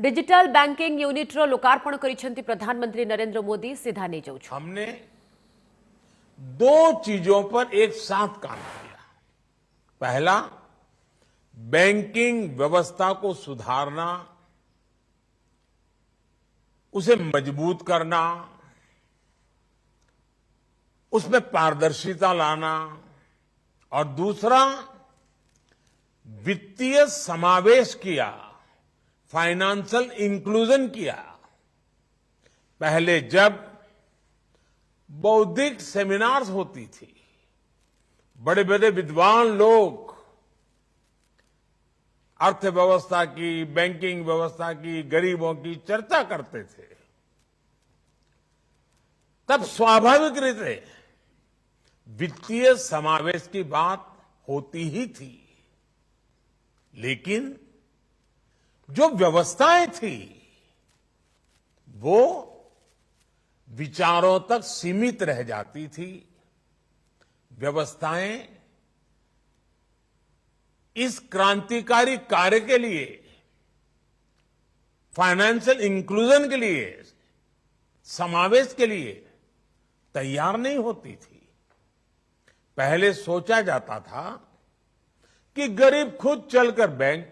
Digital banking यूनिट्र लोकार्पण करिसेंती प्रधानमंत्री नरेंद्र मोदी। सीधा नहीं जाऊँ। हमने दो चीजों पर एक साथ काम किया। पहला, बैंकिंग व्यवस्था को सुधारना, उसे मजबूत करना, उसमें पारदर्शिता लाना, और दूसरा, वित्तीय समावेश किया, फाइनेंशियल इंक्लूजन किया। पहले जब बौद्धिक सेमिनार्स होती थी, बड़े बड़े विद्वान लोग अर्थव्यवस्था की, बैंकिंग व्यवस्था की, गरीबों की चर्चा करते थे, तब स्वाभाविक रीते वित्तीय समावेश की बात होती ही थी। लेकिन जो व्यवस्थाएं थी वो विचारों तक सीमित रह जाती थी। व्यवस्थाएं इस क्रांतिकारी कार्य के लिए, फाइनेंशियल इंक्लूजन के लिए, समावेश के लिए तैयार नहीं होती थी। पहले सोचा जाता था कि गरीब खुद चलकर बैंक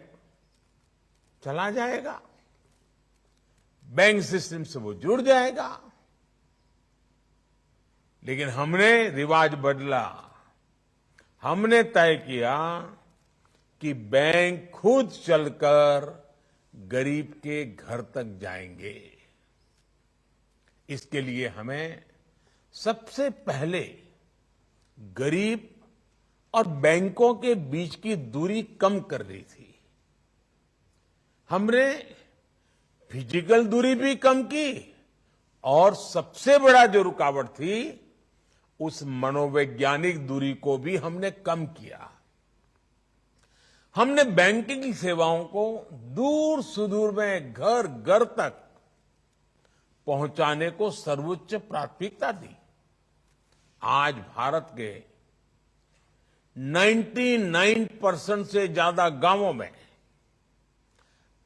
चला जाएगा, बैंक सिस्टम से वो जुड़ जाएगा। लेकिन हमने रिवाज बदला। हमने तय किया कि बैंक खुद चलकर गरीब के घर तक जाएंगे। इसके लिए हमें सबसे पहले गरीब और बैंकों के बीच की दूरी कम करनी थी। हमने फिजिकल दूरी भी कम की, और सबसे बड़ा जो रुकावट थी, उस मनोवैज्ञानिक दूरी को भी हमने कम किया। हमने बैंकिंग सेवाओं को दूर सुदूर में, घर घर तक पहुंचाने को सर्वोच्च प्राथमिकता दी। आज भारत के 99% से ज्यादा गांवों में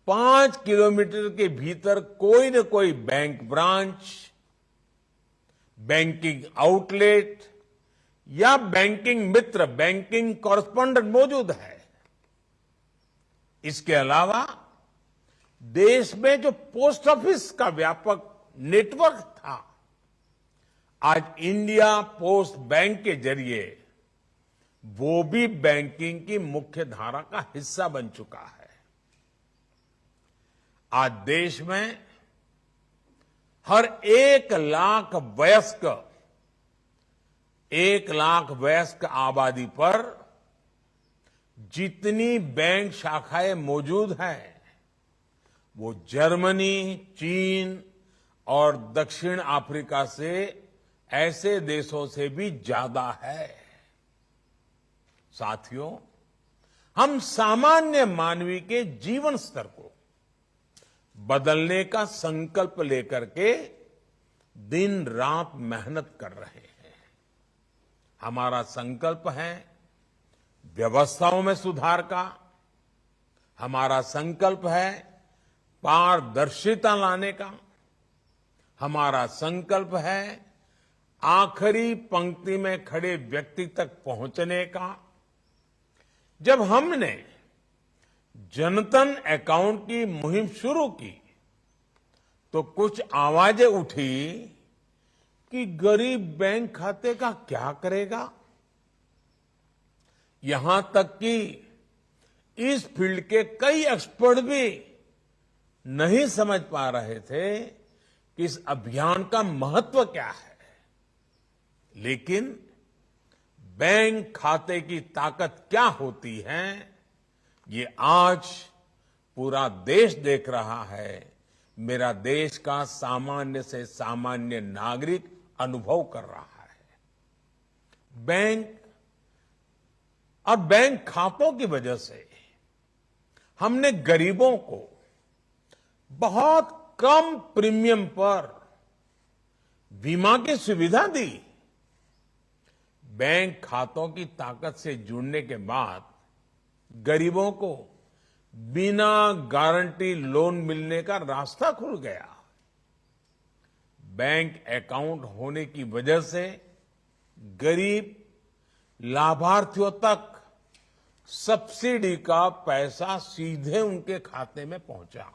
5 किलोमीटर के भीतर कोई न कोई बैंक ब्रांच, बैंकिंग आउटलेट या बैंकिंग मित्र, बैंकिंग कॉरेस्पॉन्डेंट मौजूद है। इसके अलावा देश में जो पोस्ट ऑफिस का व्यापक नेटवर्क था, आज इंडिया पोस्ट बैंक के जरिए वो भी बैंकिंग की मुख्य धारा का हिस्सा बन चुका है। आज देश में हर 1 लाख वयस्क आबादी पर जितनी बैंक शाखाएं मौजूद हैं, वो जर्मनी, चीन और दक्षिण अफ्रीका से ऐसे देशों से भी ज्यादा है। साथियों, हम सामान्य मानवी के जीवन स्तर को बदलने का संकल्प लेकर के दिन रात मेहनत कर रहे हैं। हमारा संकल्प है व्यवस्थाओं में सुधार का। हमारा संकल्प है पारदर्शिता लाने का। हमारा संकल्प है आखिरी पंक्ति में खड़े व्यक्ति तक पहुंचने का। जब हमने जनधन अकाउंट की मुहिम शुरू की तो कुछ आवाजें उठी कि गरीब बैंक खाते का क्या करेगा। यहां तक कि इस फील्ड के कई एक्सपर्ट भी नहीं समझ पा रहे थे कि इस अभियान का महत्व क्या है। लेकिन बैंक खाते की ताकत क्या होती है, ये आज पूरा देश देख रहा है। मेरा देश का सामान्य से सामान्य नागरिक अनुभव कर रहा है। बैंक और बैंक खातों की वजह से हमने गरीबों को बहुत कम प्रीमियम पर बीमा की सुविधा दी। बैंक खातों की ताकत से जुड़ने के बाद गरीबों को बिना गारंटी लोन मिलने का रास्ता खुल गया। बैंक अकाउंट होने की वजह से गरीब लाभार्थियों तक सब्सिडी का पैसा सीधे उनके खाते में पहुंचा।